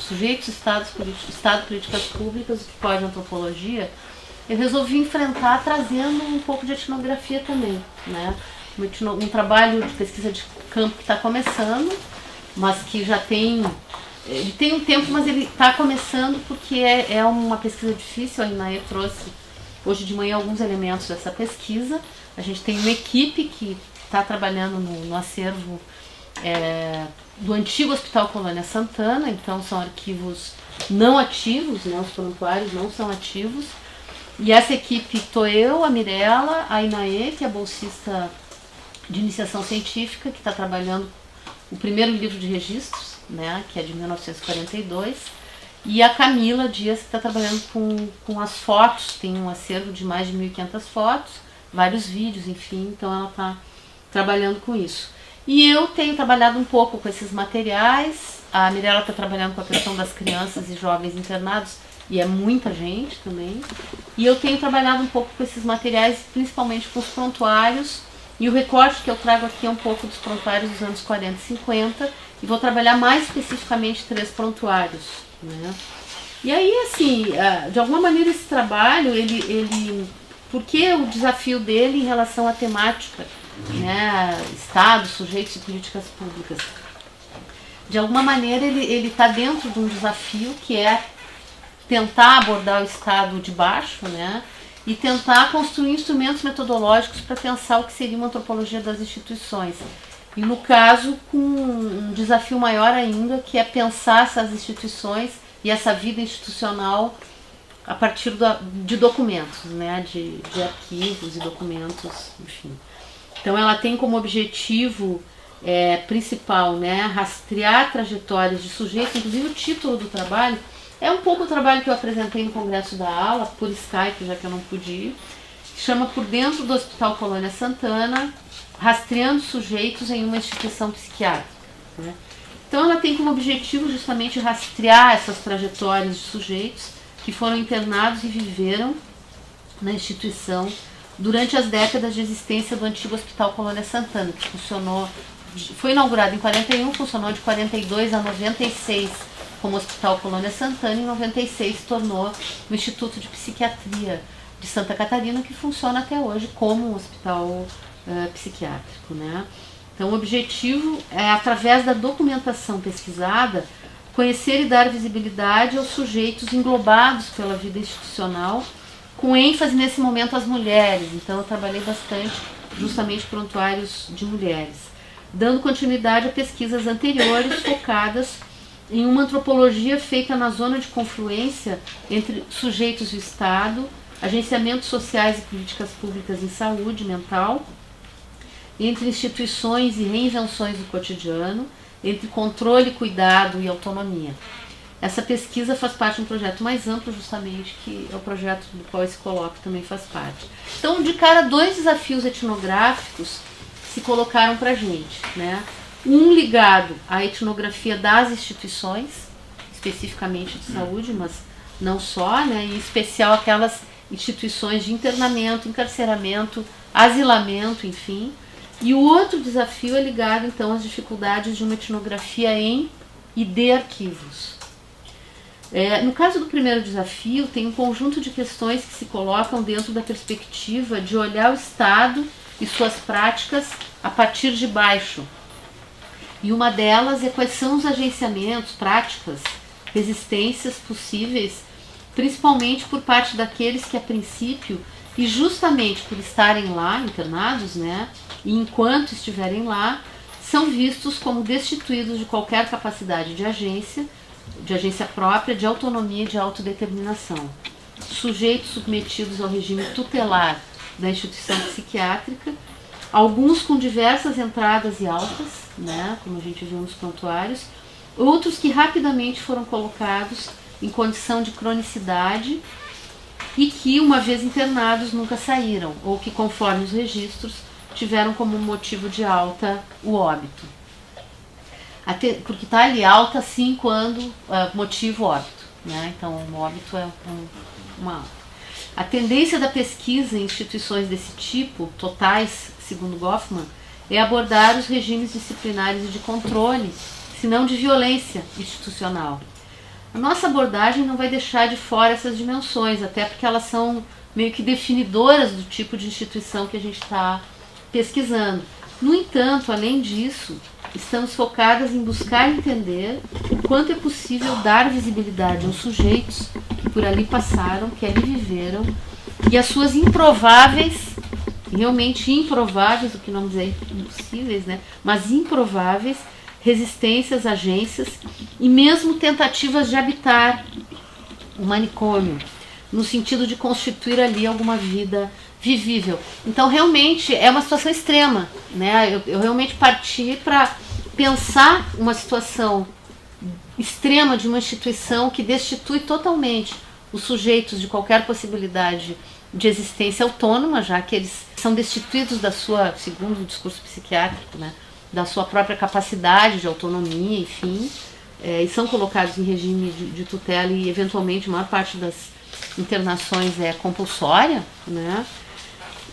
sujeitos, Estado, políticas públicas, o que pode antropologia, eu resolvi enfrentar trazendo um pouco de etnografia também, né? Um trabalho de pesquisa de campo que está começando, mas que já tem... Ele tem um tempo, mas ele está começando porque é uma pesquisa difícil. A INAE trouxe hoje de manhã alguns elementos dessa pesquisa. A gente tem uma equipe que está trabalhando no acervo do antigo Hospital Colônia Santana, então são arquivos não ativos, né? Os prontuários não são ativos. E essa equipe estou eu, a Mirella, a Inaê, que é bolsista de iniciação científica, que está trabalhando o primeiro livro de registros, né, que é de 1942, e a Camila Dias, que está trabalhando com as fotos, tem um acervo de mais de 1.500 fotos, vários vídeos, enfim, então ela está trabalhando com isso. E eu tenho trabalhado um pouco com esses materiais, a Mirella está trabalhando com a questão das crianças e jovens internados, e é muita gente também, e eu tenho trabalhado um pouco com esses materiais, principalmente com os prontuários, e o recorte que eu trago aqui é um pouco dos prontuários dos anos 40 e 50, e vou trabalhar mais especificamente 3 prontuários, né? E aí, assim, de alguma maneira esse trabalho, porque o desafio dele em relação à temática, né, Estado, sujeitos e políticas públicas, de alguma maneira ele está dentro de um desafio que é tentar abordar o Estado de baixo, né, e tentar construir instrumentos metodológicos para pensar o que seria uma antropologia das instituições. E no caso, com um desafio maior ainda, que é pensar essas instituições e essa vida institucional a partir de documentos, né, de arquivos e documentos, enfim. Então ela tem como objetivo principal, né, rastrear trajetórias de sujeitos, inclusive o título do trabalho é um pouco o trabalho que eu apresentei no Congresso da ALA, por Skype, já que eu não pude ir, que chama Por Dentro do Hospital Colônia Santana, rastreando sujeitos em uma instituição psiquiátrica, né? Então ela tem como objetivo justamente rastrear essas trajetórias de sujeitos que foram internados e viveram na instituição durante as décadas de existência do antigo Hospital Colônia Santana, que foi inaugurado em 41, funcionou de 42 a 96 como Hospital Colônia Santana, e em 96 se tornou o Instituto de Psiquiatria de Santa Catarina, que funciona até hoje como um hospital psiquiátrico, né? Então o objetivo é, através da documentação pesquisada, conhecer e dar visibilidade aos sujeitos englobados pela vida institucional, com ênfase nesse momento às mulheres. Então eu trabalhei bastante justamente prontuários de mulheres, dando continuidade a pesquisas anteriores focadas em uma antropologia feita na zona de confluência entre sujeitos do Estado, agenciamentos sociais e políticas públicas em saúde mental, entre instituições e reinvenções do cotidiano, entre controle, cuidado e autonomia. Essa pesquisa faz parte de um projeto mais amplo, justamente, que é o projeto do qual esse colóquio também faz parte. Então, de cara, 2 desafios etnográficos se colocaram para a gente, né? Um ligado à etnografia das instituições, especificamente de saúde, mas não só, né? Em especial aquelas instituições de internamento, encarceramento, asilamento, enfim. E o outro desafio é ligado, então, às dificuldades de uma etnografia em e de arquivos. No caso do primeiro desafio, tem um conjunto de questões que se colocam dentro da perspectiva de olhar o Estado e suas práticas a partir de baixo. E uma delas é quais são os agenciamentos, práticas, resistências possíveis, principalmente por parte daqueles que, a princípio, e justamente por estarem lá internados, né, e enquanto estiverem lá, são vistos como destituídos de qualquer capacidade de agência própria, de autonomia e de autodeterminação. Sujeitos submetidos ao regime tutelar da instituição psiquiátrica, alguns com diversas entradas e altas, né, como a gente viu nos prontuários, outros que rapidamente foram colocados em condição de cronicidade e que, uma vez internados, nunca saíram, ou que, conforme os registros, tiveram como motivo de alta o óbito. Porque está ali alta, sim, quando motivo óbito, né? Então, o óbito é uma alta. A tendência da pesquisa em instituições desse tipo, totais, segundo Goffman, é abordar os regimes disciplinares e de controle, se não de violência institucional. A nossa abordagem não vai deixar de fora essas dimensões, até porque elas são meio que definidoras do tipo de instituição que a gente está pesquisando. No entanto, além disso, estamos focadas em buscar entender o quanto é possível dar visibilidade aos sujeitos que por ali passaram, que ali viveram, e as suas improváveis, realmente improváveis, o que não dizer impossíveis, né? Mas improváveis resistências, agências e mesmo tentativas de habitar o manicômio, no sentido de constituir ali alguma vida vivível. Então, realmente, é uma situação extrema, né? Eu realmente parti para pensar uma situação extrema de uma instituição que destitui totalmente os sujeitos de qualquer possibilidade de existência autônoma, já que eles são destituídos da sua, segundo o discurso psiquiátrico, né, da sua própria capacidade de autonomia, enfim, e são colocados em regime de tutela e, eventualmente, a maior parte das internações é compulsória, né?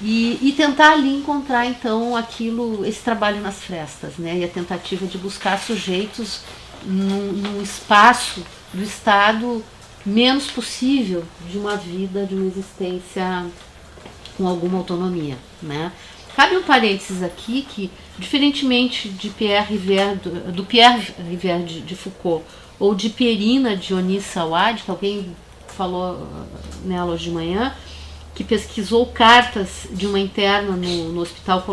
E tentar ali encontrar, então, esse trabalho nas frestas, né? E a tentativa de buscar sujeitos num espaço do Estado menos possível de uma vida, de uma existência com alguma autonomia, né? Cabe um parênteses aqui que, diferentemente de Pierre Rivière, do Pierre Rivière de Foucault ou de Pierina Dionis Sawad, que alguém falou nela hoje de manhã, que pesquisou cartas de uma interna no Hospital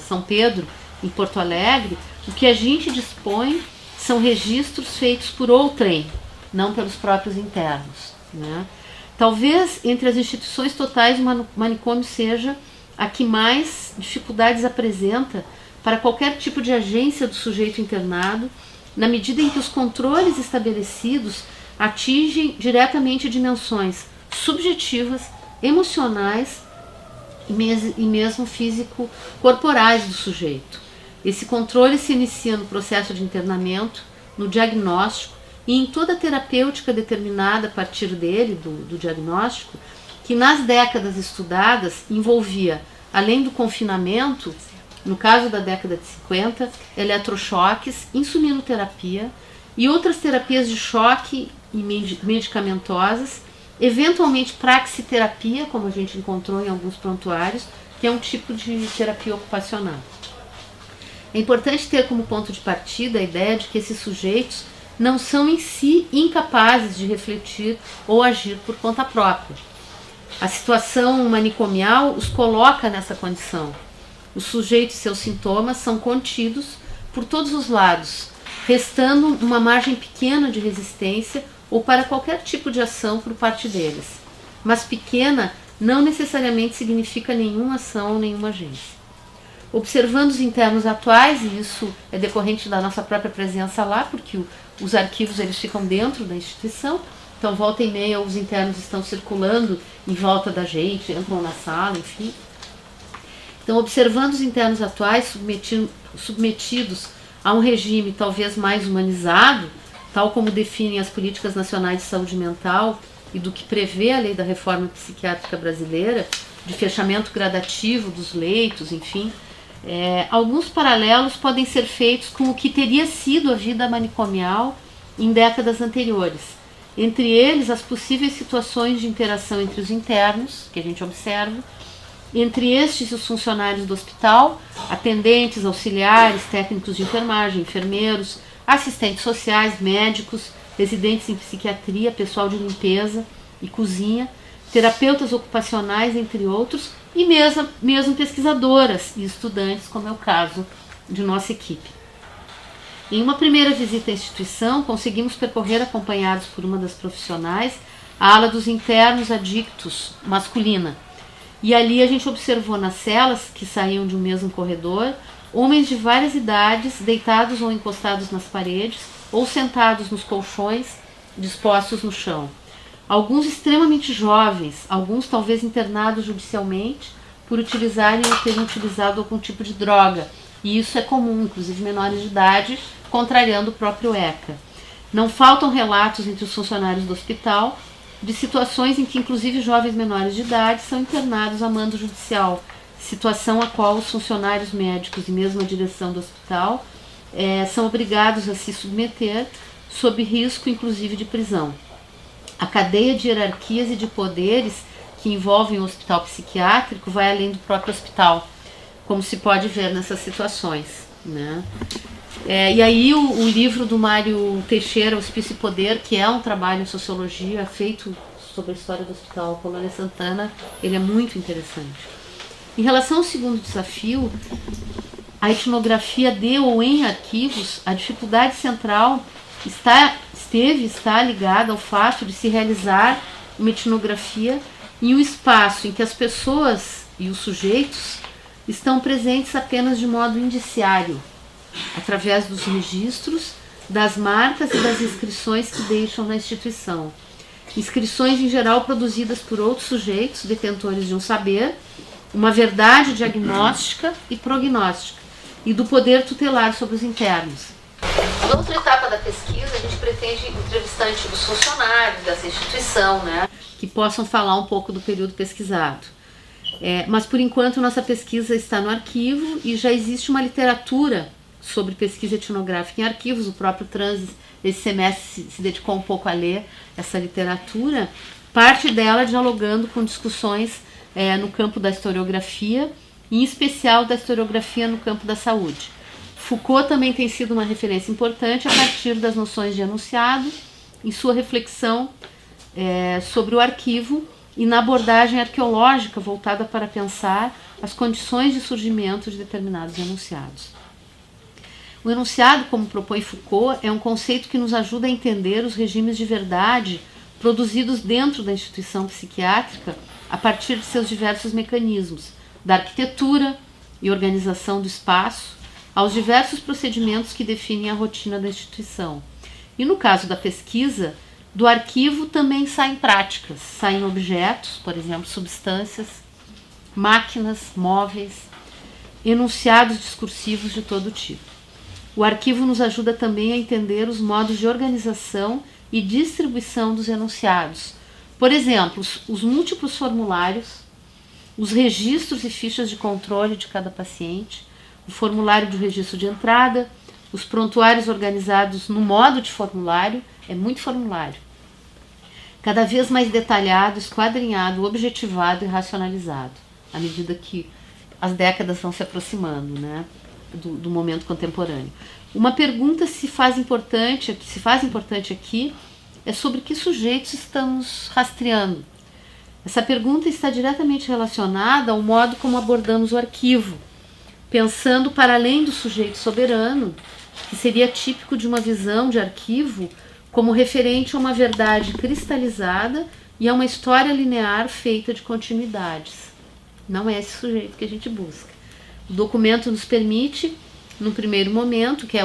São Pedro, em Porto Alegre, o que a gente dispõe são registros feitos por outrem, não pelos próprios internos, né? Talvez entre as instituições totais o manicômio seja a que mais dificuldades apresenta para qualquer tipo de agência do sujeito internado, na medida em que os controles estabelecidos atingem diretamente dimensões subjetivas, emocionais e mesmo físico-corporais do sujeito. Esse controle se inicia no processo de internamento, no diagnóstico e em toda a terapêutica determinada a partir dele, do diagnóstico, que nas décadas estudadas envolvia, além do confinamento, no caso da década de 50, eletrochoques, insulinoterapia e outras terapias de choque e medicamentosas, eventualmente praxiterapia, como a gente encontrou em alguns prontuários, que é um tipo de terapia ocupacional. É importante ter como ponto de partida a ideia de que esses sujeitos não são em si incapazes de refletir ou agir por conta própria. A situação manicomial os coloca nessa condição. Os sujeitos e seus sintomas são contidos por todos os lados, restando uma margem pequena de resistência ou para qualquer tipo de ação por parte deles. Mas pequena não necessariamente significa nenhuma ação ou nenhuma agência. Observando os internos atuais, e isso é decorrente da nossa própria presença lá, porque os arquivos eles ficam dentro da instituição, então volta e meia os internos estão circulando em volta da gente, entram na sala, enfim. Então, observando os internos atuais submetidos a um regime talvez mais humanizado, tal como definem as políticas nacionais de saúde mental e do que prevê a lei da reforma psiquiátrica brasileira, de fechamento gradativo dos leitos, enfim, alguns paralelos podem ser feitos com o que teria sido a vida manicomial em décadas anteriores. Entre eles, as possíveis situações de interação entre os internos, que a gente observa, entre estes e os funcionários do hospital, atendentes, auxiliares, técnicos de enfermagem, enfermeiros, assistentes sociais, médicos, residentes em psiquiatria, pessoal de limpeza e cozinha, terapeutas ocupacionais, entre outros, e mesmo pesquisadoras e estudantes, como é o caso de nossa equipe. Em uma primeira visita à instituição, conseguimos percorrer, acompanhados por uma das profissionais, a ala dos internos adictos masculina. E ali a gente observou nas celas, que saíam de um mesmo corredor, homens de várias idades, deitados ou encostados nas paredes, ou sentados nos colchões, dispostos no chão. Alguns extremamente jovens, alguns talvez internados judicialmente, por utilizarem ou terem utilizado algum tipo de droga. E isso é comum, inclusive menores de idade, contrariando o próprio ECA. Não faltam relatos entre os funcionários do hospital de situações em que inclusive jovens menores de idade são internados a mando judicial, situação a qual os funcionários médicos e mesmo a direção do hospital são obrigados a se submeter sob risco inclusive de prisão. A cadeia de hierarquias e de poderes que envolvem o hospital psiquiátrico vai além do próprio hospital, como se pode ver nessas situações, né? E aí o livro do Mário Teixeira, Hospício e Poder, que é um trabalho em sociologia feito sobre a história do Hospital Colônia Santana, ele é muito interessante. Em relação ao segundo desafio, a etnografia de ou em arquivos, a dificuldade central está ligada ao fato de se realizar uma etnografia em um espaço em que as pessoas e os sujeitos estão presentes apenas de modo indiciário, através dos registros, das marcas e das inscrições que deixam na instituição. Inscrições em geral produzidas por outros sujeitos, detentores de um saber, uma verdade diagnóstica e prognóstica, e do poder tutelar sobre os internos. Na outra etapa da pesquisa, a gente pretende entrevistar antigos funcionários dessa instituição, né, que possam falar um pouco do período pesquisado. Mas, por enquanto, nossa pesquisa está no arquivo e já existe uma literatura sobre pesquisa etnográfica em arquivos. O próprio Transes, esse semestre, se dedicou um pouco a ler essa literatura, parte dela dialogando com discussões no campo da historiografia, em especial da historiografia no campo da saúde. Foucault também tem sido uma referência importante a partir das noções de enunciado, em sua reflexão sobre o arquivo e na abordagem arqueológica voltada para pensar as condições de surgimento de determinados enunciados. O enunciado, como propõe Foucault, é um conceito que nos ajuda a entender os regimes de verdade produzidos dentro da instituição psiquiátrica a partir de seus diversos mecanismos, da arquitetura e organização do espaço, aos diversos procedimentos que definem a rotina da instituição. E no caso da pesquisa, do arquivo também saem práticas, saem objetos, por exemplo, substâncias, máquinas, móveis, enunciados discursivos de todo tipo. O arquivo nos ajuda também a entender os modos de organização e distribuição dos enunciados. Por exemplo, os múltiplos formulários, os registros e fichas de controle de cada paciente, o formulário de registro de entrada, os prontuários organizados no modo de formulário, é muito formulário, cada vez mais detalhado, esquadrinhado, objetivado e racionalizado, à medida que as décadas vão se aproximando, né, do momento contemporâneo. Uma pergunta que se faz importante aqui é sobre que sujeitos estamos rastreando. Essa pergunta está diretamente relacionada ao modo como abordamos o arquivo, pensando para além do sujeito soberano, que seria típico de uma visão de arquivo como referente a uma verdade cristalizada e a uma história linear feita de continuidades. Não é esse sujeito que a gente busca. O documento nos permite, no primeiro momento, que é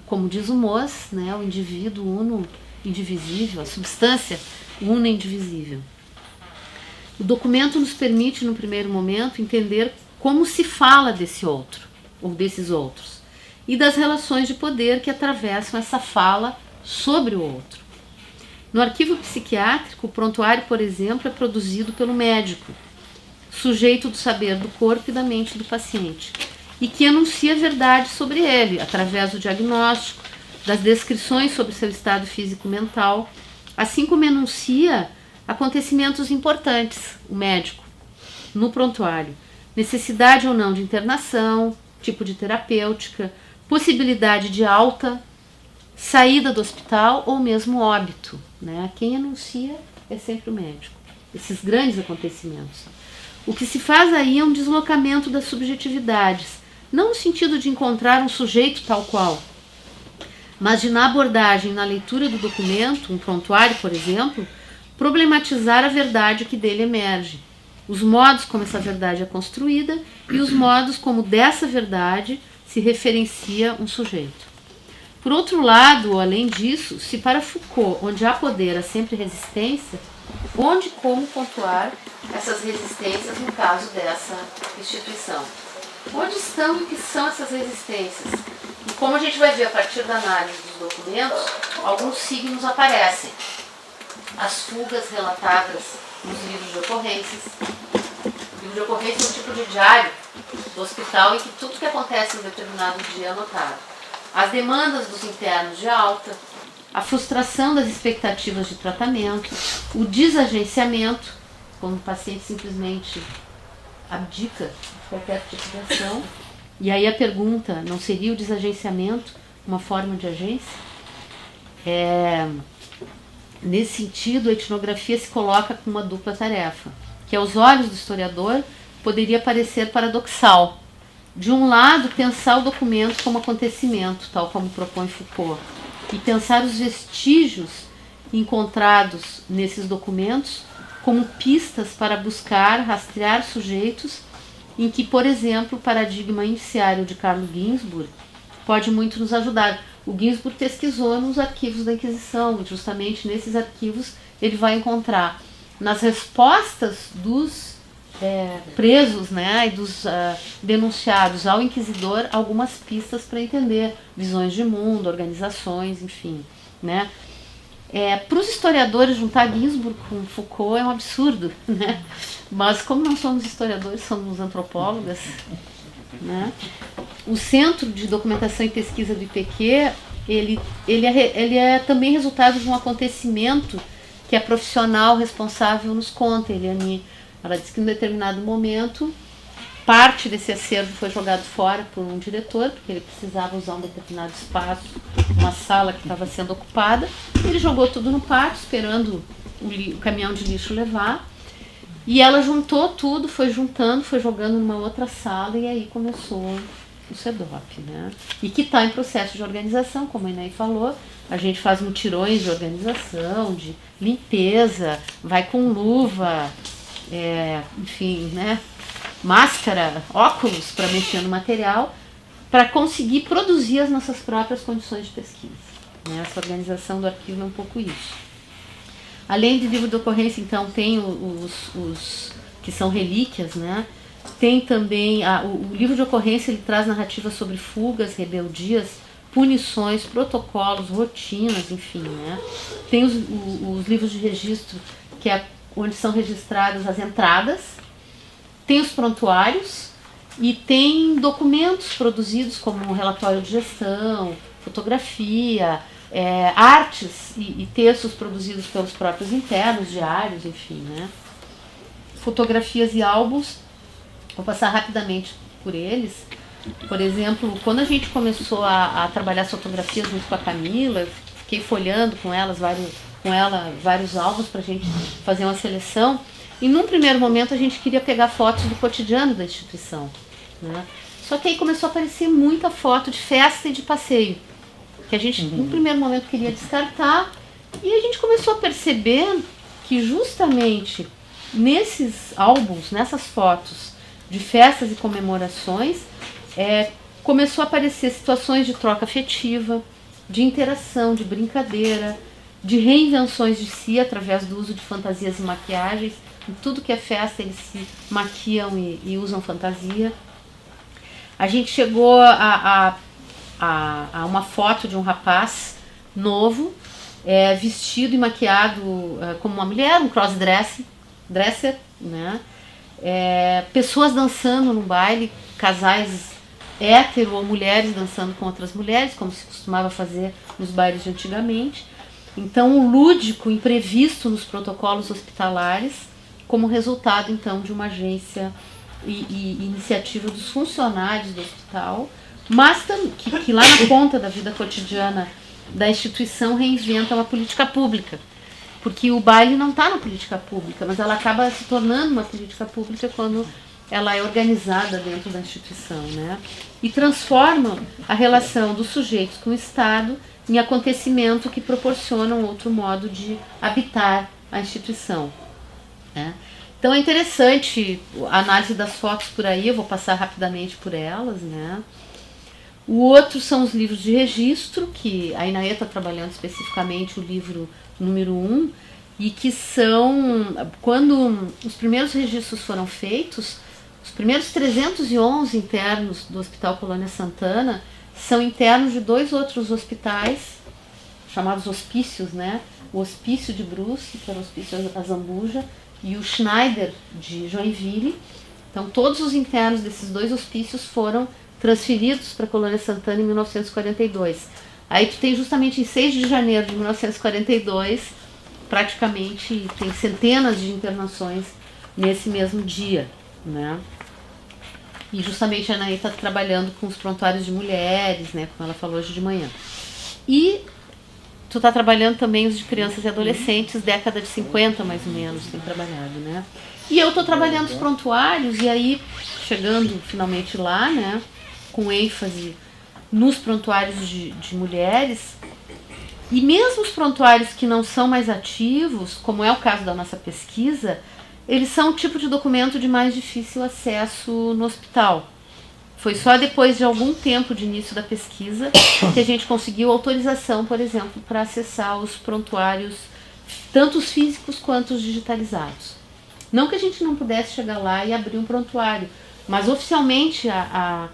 como diz o Moss, né, o indivíduo uno indivisível, a substância una indivisível. O documento nos permite, no primeiro momento, entender como se fala desse outro, ou desses outros, e das relações de poder que atravessam essa fala sobre o outro. No arquivo psiquiátrico, o prontuário, por exemplo, é produzido pelo médico, sujeito do saber do corpo e da mente do paciente, e que anuncia a verdade sobre ele, através do diagnóstico, das descrições sobre seu estado físico-mental, assim como enuncia acontecimentos importantes, o médico, no prontuário, necessidade ou não de internação, tipo de terapêutica, possibilidade de alta, saída do hospital ou mesmo óbito, né? Quem anuncia é sempre o médico, esses grandes acontecimentos. O que se faz aí é um deslocamento das subjetividades, não no sentido de encontrar um sujeito tal qual, mas de, na abordagem, na leitura do documento, um prontuário, por exemplo, problematizar a verdade que dele emerge, os modos como essa verdade é construída e os modos como dessa verdade se referencia um sujeito. Por outro lado, além disso, se para Foucault, onde há poder, há sempre resistência, onde e como pontuar essas resistências no caso dessa instituição? Onde estão e o que são essas resistências? E como a gente vai ver a partir da análise dos documentos, alguns signos aparecem. As fugas relatadas nos livros de ocorrências. O livro de ocorrência é um tipo de diário do hospital em que tudo que acontece em um determinado dia é anotado. As demandas dos internos de alta, a frustração das expectativas de tratamento, o desagenciamento, quando o paciente simplesmente abdica de qualquer tipo de ação. E aí a pergunta, não seria o desagenciamento uma forma de agência? Nesse sentido, a etnografia se coloca com uma dupla tarefa, que aos olhos do historiador poderia parecer paradoxal. De um lado, pensar o documento como acontecimento, tal como propõe Foucault, e pensar os vestígios encontrados nesses documentos como pistas para buscar, rastrear sujeitos em que, por exemplo, o paradigma indiciário de Carlo Ginzburg pode muito nos ajudar. O Ginzburg pesquisou nos arquivos da Inquisição, e justamente nesses arquivos ele vai encontrar nas respostas dos presos, né, e dos denunciados ao inquisidor algumas pistas para entender visões de mundo, organizações, enfim, né. Para os historiadores, juntar Ginzburg com Foucault é um absurdo, né? Mas como não somos historiadores, somos antropólogas, né? O Centro de Documentação e Pesquisa do IPQ, ele é também resultado de um acontecimento que a profissional responsável nos conta. Eliane, ela disse que em um determinado momento, parte desse acervo foi jogado fora por um diretor, porque ele precisava usar um determinado espaço, uma sala que estava sendo ocupada. Ele jogou tudo no pátio, esperando o caminhão de lixo levar. E ela juntou tudo, foi juntando, foi jogando numa outra sala, e aí começou o CEDOP, né? E que está em processo de organização, como a Inês falou. A gente faz mutirões de organização, de limpeza, vai com luva, enfim, né? Máscara, óculos para mexer no material, para conseguir produzir as nossas próprias condições de pesquisa, né? Essa organização do arquivo é um pouco isso. Além de livro de ocorrência, então, tem os que são relíquias, né? Tem também o livro de ocorrência, ele traz narrativas sobre fugas, rebeldias, punições, protocolos, rotinas, enfim, né? Tem os livros de registro, que é onde são registradas as entradas. Tem os prontuários e tem documentos produzidos como um relatório de gestão, fotografia, artes e textos produzidos pelos próprios internos, diários, enfim, né? Fotografias e álbuns, vou passar rapidamente por eles. Por exemplo, quando a gente começou a trabalhar as fotografias junto com a Camila, eu fiquei folhando com ela vários álbuns para a gente fazer uma seleção. E num primeiro momento a gente queria pegar fotos do cotidiano da instituição, né? Só que aí começou a aparecer muita foto de festa e de passeio, que a gente num primeiro momento queria descartar, e a gente começou a perceber que justamente nesses álbuns, nessas fotos de festas e comemorações, começou a aparecer situações de troca afetiva, de interação, de brincadeira, de reinvenções de si através do uso de fantasias e maquiagens. Em tudo que é festa eles se maquiam e usam fantasia. A gente chegou a uma foto de um rapaz novo, vestido e maquiado como uma mulher, um crossdresser, né? Pessoas dançando no baile, casais hétero ou mulheres dançando com outras mulheres, como se costumava fazer nos bailes de antigamente. Então, o lúdico imprevisto nos protocolos hospitalares, como resultado, então, de uma agência e iniciativa dos funcionários do hospital, mas que lá na ponta da vida cotidiana da instituição reinventa uma política pública. Porque o baile não está na política pública, mas ela acaba se tornando uma política pública quando ela é organizada dentro da instituição, né? E transforma a relação dos sujeitos com o Estado em acontecimento que proporciona um outro modo de habitar a instituição, né? Então é interessante a análise das fotos por aí, eu vou passar rapidamente por elas, né? O outro são os livros de registro, que a Inaê está trabalhando especificamente o livro número 1, e que são, quando os primeiros registros foram feitos, os primeiros 311 internos do Hospital Colônia Santana são internos de 2 outros hospitais, chamados hospícios, né? O Hospício de Brusque, que era o Hospício Azambuja, e o Schneider de Joinville. Então todos os internos desses 2 hospícios foram transferidos para a Colônia Santana em 1942. Aí tu tem justamente em 6 de janeiro de 1942, praticamente tem centenas de internações nesse mesmo dia, né? E justamente a Anaí está trabalhando com os prontuários de mulheres, né? Como ela falou hoje de manhã. E tu está trabalhando também os de crianças e adolescentes, década de 50 mais ou menos, tem trabalhado, né? E eu estou trabalhando os prontuários, e aí, chegando finalmente lá, né? Com ênfase nos prontuários de mulheres. E mesmo os prontuários que não são mais ativos, como é o caso da nossa pesquisa, eles são um tipo de documento de mais difícil acesso no hospital. Foi só depois de algum tempo de início da pesquisa que a gente conseguiu autorização, por exemplo, para acessar os prontuários, tanto os físicos quanto os digitalizados. Não que a gente não pudesse chegar lá e abrir um prontuário, mas oficialmente a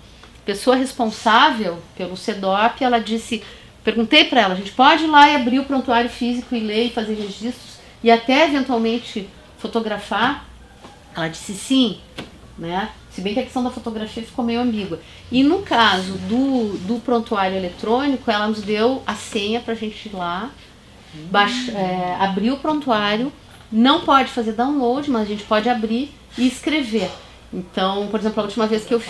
pessoa responsável pelo CEDOP, ela disse, perguntei para ela, a gente pode ir lá e abrir o prontuário físico e ler e fazer registros e até eventualmente fotografar? Ela disse sim, né? Se bem que a questão da fotografia ficou meio ambígua. E no caso do prontuário eletrônico, ela nos deu a senha para a gente ir lá, abrir o prontuário. Não pode fazer download, mas a gente pode abrir e escrever. Então, por exemplo, a última vez que eu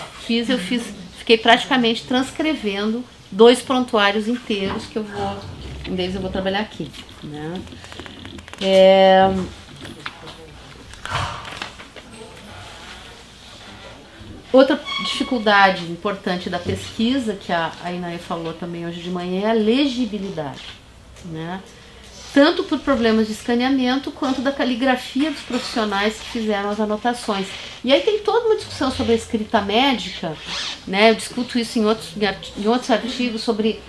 fiquei praticamente transcrevendo 2 prontuários inteiros que um deles eu vou trabalhar aqui, né? Outra dificuldade importante da pesquisa, que a Inaê falou também hoje de manhã, é a legibilidade, né? Tanto por problemas de escaneamento, quanto da caligrafia dos profissionais que fizeram as anotações. E aí tem toda uma discussão sobre a escrita médica, né? Eu discuto isso em outros artigos, sobre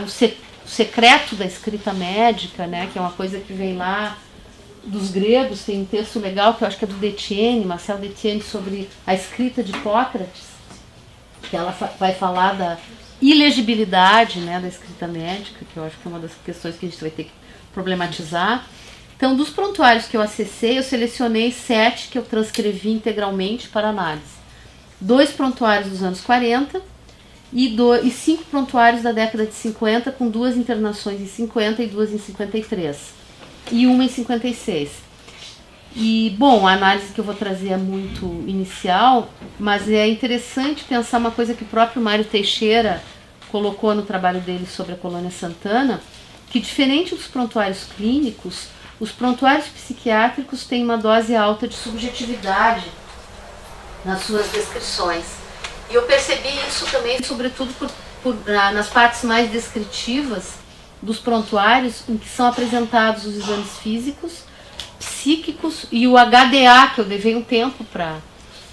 o secreto da escrita médica, né? Que é uma coisa que vem lá dos gregos. Tem um texto legal que eu acho que é do Detienne, Marcel Detienne, sobre a escrita de Hipócrates, que ela vai falar da ilegibilidade, né, da escrita médica, que eu acho que é uma das questões que a gente vai ter que problematizar. Então, dos prontuários que eu acessei, eu selecionei 7 que eu transcrevi integralmente para análise. 2 prontuários dos anos 40 e 5 prontuários da década de 50, com 2 internações em 50 e 2 em 53. E uma em 56. E, bom, a análise que eu vou trazer é muito inicial, mas é interessante pensar uma coisa que o próprio Mário Teixeira colocou no trabalho dele sobre a Colônia Santana, que diferente dos prontuários clínicos, os prontuários psiquiátricos têm uma dose alta de subjetividade nas suas descrições. E eu percebi isso também, sobretudo nas partes mais descritivas dos prontuários, em que são apresentados os exames físicos, psíquicos e o HDA, que eu levei um tempo para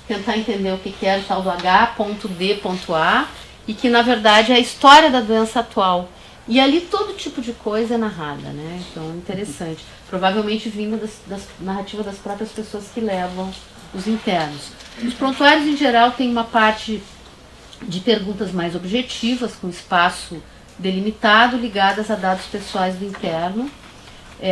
tentar entender o que era o tal do H.D.A, e que na verdade é a história da doença atual. E ali todo tipo de coisa é narrada, né? Então é interessante. Provavelmente vindo das narrativas das próprias pessoas que levam os internos. Os prontuários em geral têm uma parte de perguntas mais objetivas, com espaço delimitado, ligadas a dados pessoais do interno,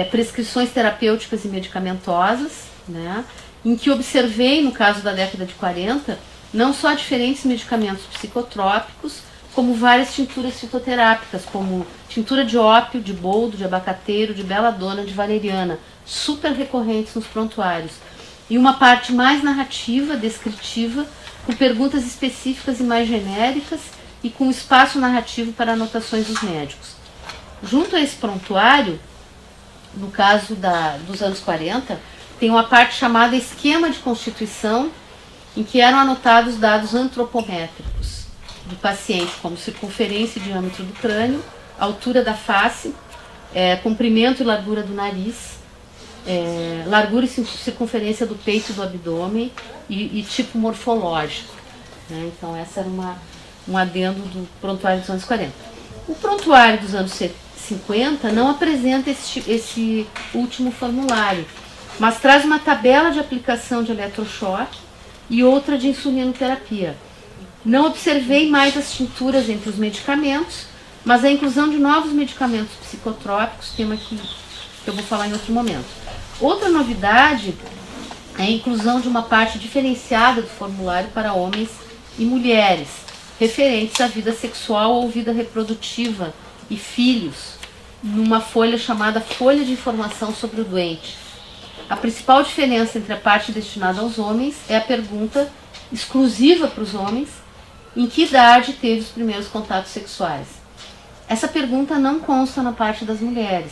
prescrições terapêuticas e medicamentosas, né? Em que observei, no caso da década de 40, não só diferentes medicamentos psicotrópicos, como várias tinturas fitoterápicas, como tintura de ópio, de boldo, de abacateiro, de beladona, de valeriana, super recorrentes nos prontuários. E uma parte mais narrativa, descritiva, com perguntas específicas e mais genéricas e com espaço narrativo para anotações dos médicos. Junto a esse prontuário, no caso dos anos 40, tem uma parte chamada esquema de constituição, em que eram anotados dados antropométricos do paciente, como circunferência e diâmetro do crânio, altura da face, comprimento e largura do nariz, largura e circunferência do peito e do abdômen e tipo morfológico, né? Então essa era um adendo do prontuário dos anos 40. O prontuário dos anos 50 não apresenta esse último formulário, mas traz uma tabela de aplicação de eletrochoque e outra de insulinoterapia. Não observei mais as tinturas entre os medicamentos, mas a inclusão de novos medicamentos psicotrópicos, tema que eu vou falar em outro momento. Outra novidade é a inclusão de uma parte diferenciada do formulário para homens e mulheres, referentes à vida sexual ou vida reprodutiva e filhos numa folha chamada Folha de Informação sobre o Doente. A principal diferença entre a parte destinada aos homens é a pergunta exclusiva para os homens: em que idade teve os primeiros contatos sexuais? Essa pergunta não consta na parte das mulheres,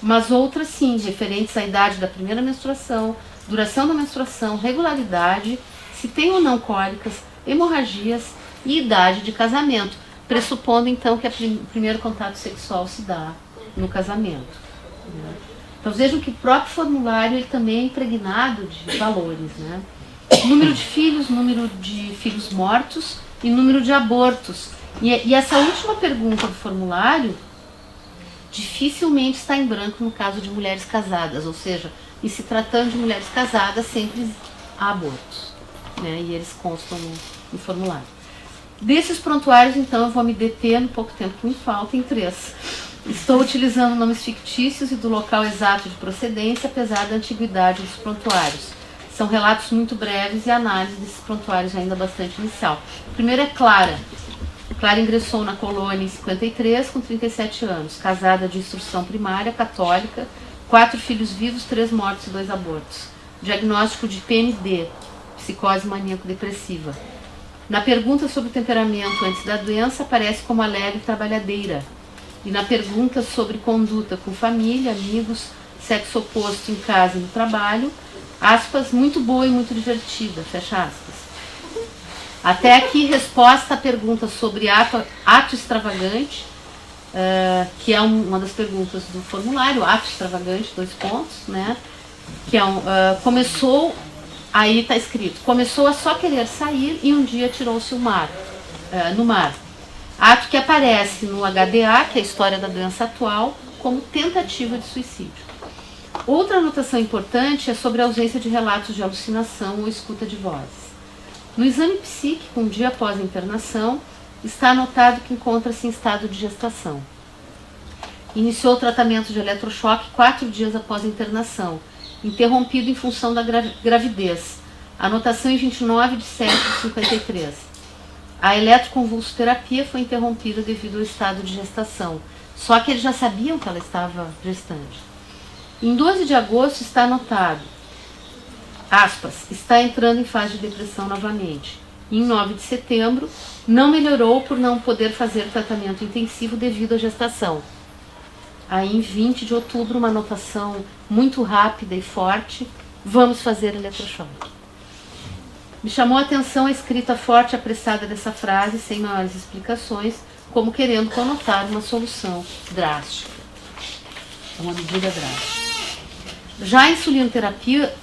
mas outras sim, referentes à idade da primeira menstruação, duração da menstruação, regularidade, se tem ou não cólicas, hemorragias e idade de casamento, pressupondo então que o primeiro contato sexual se dá no casamento. Então vejam que o próprio formulário ele também é impregnado de valores, né? Número de filhos mortos e número de abortos. E essa última pergunta do formulário dificilmente está em branco no caso de mulheres casadas, ou seja, em se tratando de mulheres casadas sempre há abortos, né? E eles constam no formulário. Desses prontuários, então, eu vou me deter no pouco tempo que me falta em 3. Estou utilizando nomes fictícios e do local exato de procedência, apesar da antiguidade dos prontuários. São relatos muito breves e análise desses prontuários ainda bastante inicial. O primeiro é Clara. Clara ingressou na colônia em 53, com 37 anos, casada de instrução primária, católica, 4 filhos vivos, 3 mortos e 2 abortos. Diagnóstico de PMD, psicose maníaco-depressiva. Na pergunta sobre o temperamento antes da doença, aparece como alegre e trabalhadeira. E na pergunta sobre conduta com família, amigos, sexo oposto em casa e no trabalho, aspas, muito boa e muito divertida, fecha aspas. Até aqui, resposta à pergunta sobre ato extravagante, que é uma das perguntas do formulário, ato extravagante, 2 pontos, né? Que é começou, aí está escrito, começou a só querer sair e um dia tirou-se no mar. Ato que aparece no HDA, que é a história da doença atual, como tentativa de suicídio. Outra anotação importante é sobre a ausência de relatos de alucinação ou escuta de vozes. No exame psíquico, um dia após a internação, está anotado que encontra-se em estado de gestação. Iniciou o tratamento de eletrochoque 4 dias após a internação, interrompido em função da gravidez. Anotação em 29 de 7 de 53. A eletroconvulsoterapia foi interrompida devido ao estado de gestação, só que eles já sabiam que ela estava gestante. Em 12 de agosto está anotado, aspas, está entrando em fase de depressão novamente. Em 9 de setembro, não melhorou por não poder fazer tratamento intensivo devido à gestação. Aí em 20 de outubro, uma anotação muito rápida e forte, vamos fazer eletrochoque. Me chamou a atenção a escrita forte e apressada dessa frase, sem maiores explicações, como querendo conotar uma solução drástica, uma medida drástica. Já a insulinoterapia,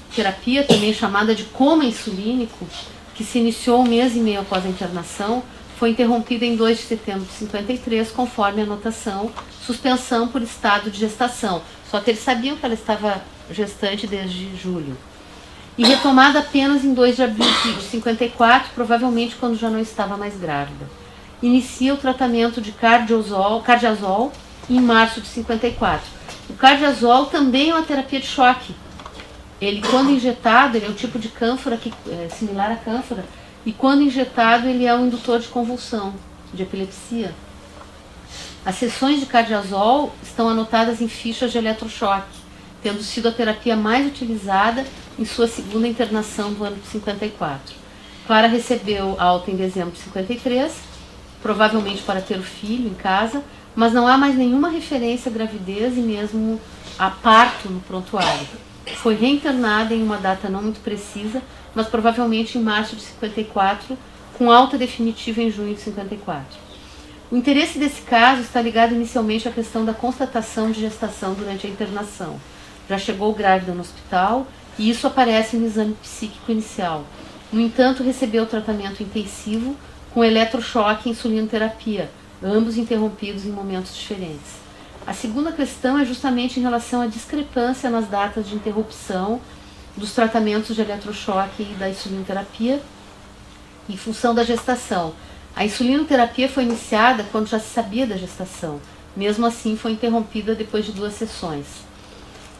também chamada de coma insulínico, que se iniciou 1 mês e meio após a internação, foi interrompida em 2 de setembro de 53, conforme a anotação, suspensão por estado de gestação. Só que eles sabiam que ela estava gestante desde julho. E retomada apenas em 2 de abril de 54, provavelmente quando já não estava mais grávida. Inicia o tratamento de cardiazol em março de 54. O cardiazol também é uma terapia de choque. Ele, quando injetado, ele é um tipo de cânfora que é similar à cânfora, e quando injetado ele é um indutor de convulsão, de epilepsia. As sessões de cardiazol estão anotadas em fichas de eletrochoque, tendo sido a terapia mais utilizada em sua segunda internação do ano de 54. Clara recebeu alta em dezembro de 53, provavelmente para ter o filho em casa, mas não há mais nenhuma referência à gravidez e mesmo a parto no prontuário. Foi reinternada em uma data não muito precisa, mas provavelmente em março de 54, com alta definitiva em junho de 54. O interesse desse caso está ligado inicialmente à questão da constatação de gestação durante a internação. Já chegou grávida no hospital e isso aparece no exame psíquico inicial. No entanto, recebeu tratamento intensivo com eletrochoque e insulinoterapia, ambos interrompidos em momentos diferentes. A segunda questão é justamente em relação à discrepância nas datas de interrupção dos tratamentos de eletrochoque e da insulinoterapia em função da gestação. A insulinoterapia foi iniciada quando já se sabia da gestação, mesmo assim foi interrompida depois de 2 sessões.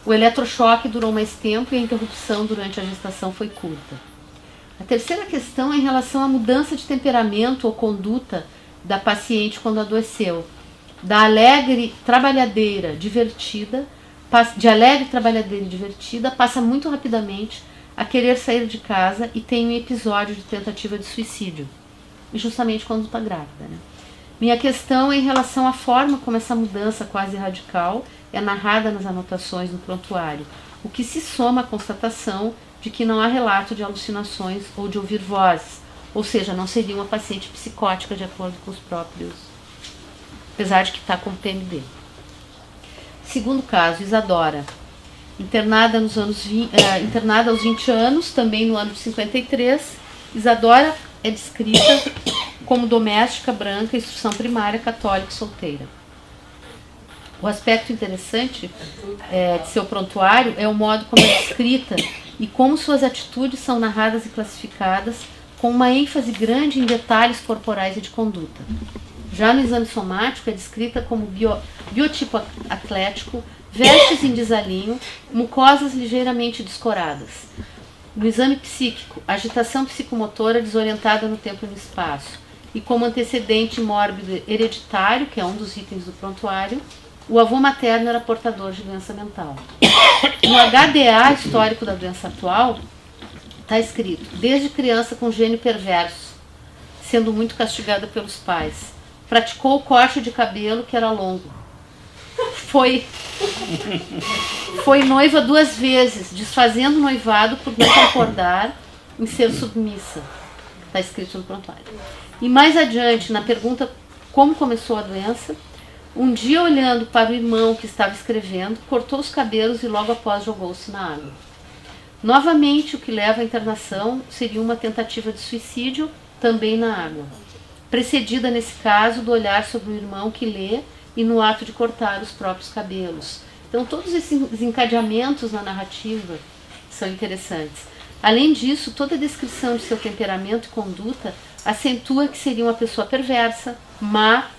O eletrochoque durou mais tempo e a interrupção durante a gestação foi curta. A terceira questão é em relação à mudança de temperamento ou conduta da paciente quando adoeceu. da alegre trabalhadeira divertida, de alegre trabalhadeira e divertida, passa muito rapidamente a querer sair de casa e tem um episódio de tentativa de suicídio, justamente quando está grávida, né? Minha questão é em relação à forma como essa mudança quase radical é narrada nas anotações no prontuário, o que se soma à constatação de que não há relato de alucinações ou de ouvir vozes, ou seja, não seria uma paciente psicótica de acordo com os próprios, apesar de que está com PMD. Segundo caso, Isadora, internada internada aos 20 anos, também no ano de 53, Isadora é descrita como doméstica, branca, instrução primária, católica e solteira. O aspecto interessante de seu prontuário é o modo como é descrita e como suas atitudes são narradas e classificadas com uma ênfase grande em detalhes corporais e de conduta. Já no exame somático é descrita como biotipo atlético, vestes em desalinho, mucosas ligeiramente descoradas. No exame psíquico, agitação psicomotora desorientada no tempo e no espaço. E como antecedente mórbido hereditário, que é um dos itens do prontuário, o avô materno era portador de doença mental. No HDA histórico da doença atual, está escrito, desde criança com gênio perverso, sendo muito castigada pelos pais. Praticou o corte de cabelo que era longo. Foi noiva 2 vezes, desfazendo o noivado por não concordar em ser submissa. Está escrito no prontuário. E mais adiante, na pergunta como começou a doença, um dia olhando para o irmão que estava escrevendo, cortou os cabelos e logo após jogou-se na água. Novamente, o que leva à internação seria uma tentativa de suicídio, também na água, precedida nesse caso do olhar sobre o irmão que lê e no ato de cortar os próprios cabelos. Então todos esses encadeamentos na narrativa são interessantes. Além disso, toda a descrição de seu temperamento e conduta acentua que seria uma pessoa perversa, má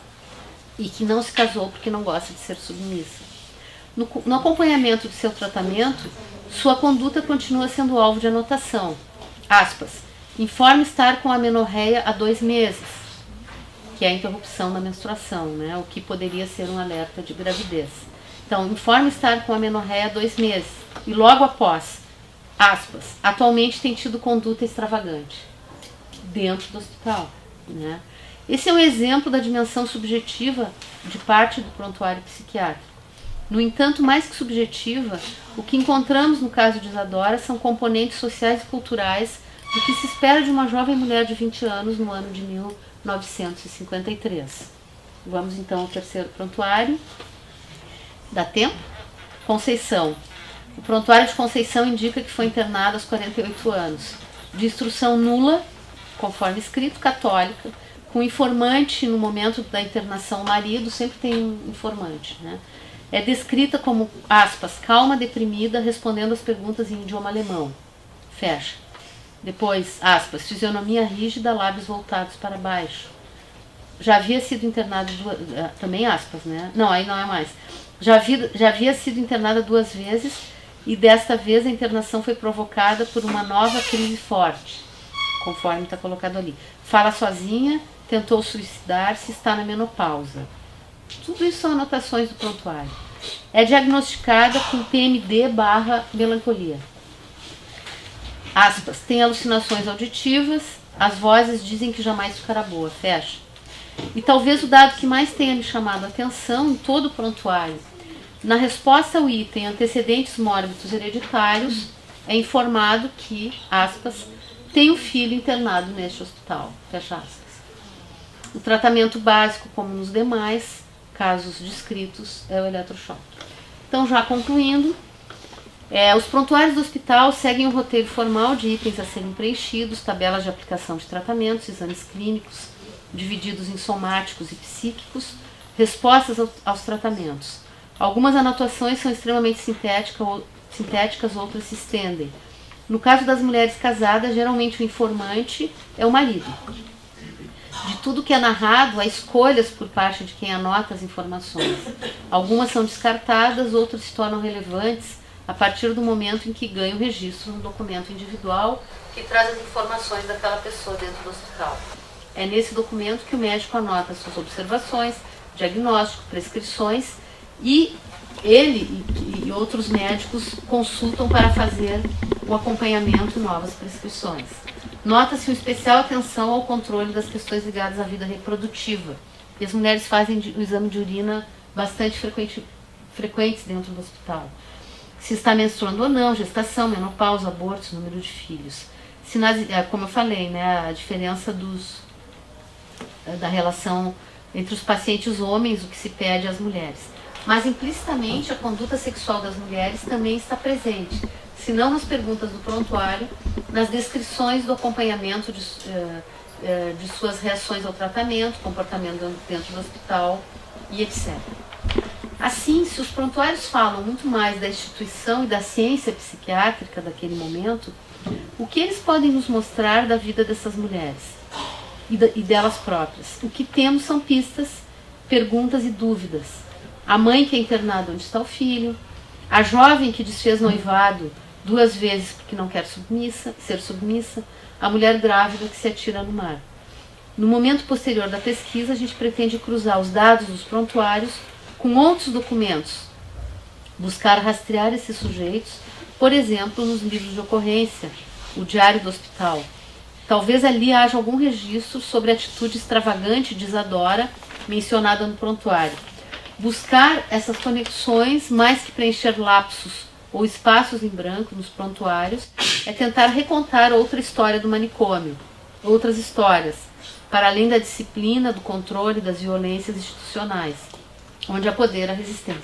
e que não se casou porque não gosta de ser submissa. No acompanhamento de seu tratamento, sua conduta continua sendo alvo de anotação. Aspas, informa estar com amenorreia há 2 meses, que é a interrupção da menstruação, né? O que poderia ser um alerta de gravidez. Então, informa estar com amenorreia há 2 meses. E logo após, aspas, atualmente tem tido conduta extravagante dentro do hospital, né? Esse é um exemplo da dimensão subjetiva de parte do prontuário psiquiátrico. No entanto, mais que subjetiva, o que encontramos no caso de Isadora são componentes sociais e culturais do que se espera de uma jovem mulher de 20 anos no ano de 1953. Vamos então ao terceiro prontuário. Dá tempo? Conceição. O prontuário de Conceição indica que foi internada aos 48 anos. De instrução nula, conforme escrito, católica, com informante no momento da internação, o marido sempre tem um informante, né? É descrita como, aspas, calma, deprimida, respondendo às perguntas em idioma alemão. Fecha. Depois, aspas, fisionomia rígida, lábios voltados para baixo. Já havia sido internada também aspas, né? Não, aí não é mais. Já havia sido internada 2 vezes e desta vez a internação foi provocada por uma nova crise forte, conforme está colocado ali. Fala sozinha, tentou suicidar-se, está na menopausa. Tudo isso são anotações do prontuário. É diagnosticada com PMD/melancolia. Aspas, tem alucinações auditivas, as vozes dizem que jamais ficará boa, fecha. E talvez o dado que mais tenha me chamado a atenção em todo o prontuário, na resposta ao item antecedentes mórbidos hereditários, é informado que, aspas, tem um filho internado neste hospital, fecha aspas. O tratamento básico, como nos demais casos descritos, é o eletrochoque. Então, já concluindo, os prontuários do hospital seguem um roteiro formal de itens a serem preenchidos, tabelas de aplicação de tratamentos, exames clínicos, divididos em somáticos e psíquicos, respostas aos tratamentos. Algumas anotações são extremamente sintéticas, outras se estendem. No caso das mulheres casadas, geralmente o informante é o marido. De tudo que é narrado, há escolhas por parte de quem anota as informações. Algumas são descartadas, outras se tornam relevantes a partir do momento em que ganha o registro no documento individual que traz as informações daquela pessoa dentro do hospital. É nesse documento que o médico anota suas observações, diagnóstico, prescrições, e ele e outros médicos consultam para fazer o acompanhamento e novas prescrições. Nota-se uma especial atenção ao controle das questões ligadas à vida reprodutiva. E as mulheres fazem o exame de urina bastante frequentes dentro do hospital. Se está menstruando ou não, gestação, menopausa, abortos, número de filhos. Como eu falei, né, a diferença da relação entre os pacientes homens, o que se pede às mulheres. Mas implicitamente a conduta sexual das mulheres também está presente, se não nas perguntas do prontuário, nas descrições do acompanhamento de suas reações ao tratamento, comportamento dentro do hospital e etc. Assim, se os prontuários falam muito mais da instituição e da ciência psiquiátrica daquele momento, o que eles podem nos mostrar da vida dessas mulheres e delas próprias? O que temos são pistas, perguntas e dúvidas. A mãe que é internada onde está o filho, a jovem que desfez noivado 2 vezes porque não quer ser submissa, a mulher grávida que se atira no mar. No momento posterior da pesquisa, a gente pretende cruzar os dados dos prontuários com outros documentos, buscar rastrear esses sujeitos, por exemplo, nos livros de ocorrência, o diário do hospital. Talvez ali haja algum registro sobre a atitude extravagante de Isadora mencionada no prontuário. Buscar essas conexões, mais que preencher lapsos ou espaços em branco nos prontuários, é tentar recontar outra história do manicômio, outras histórias, para além da disciplina, do controle, das violências institucionais, onde há poder, há resistência.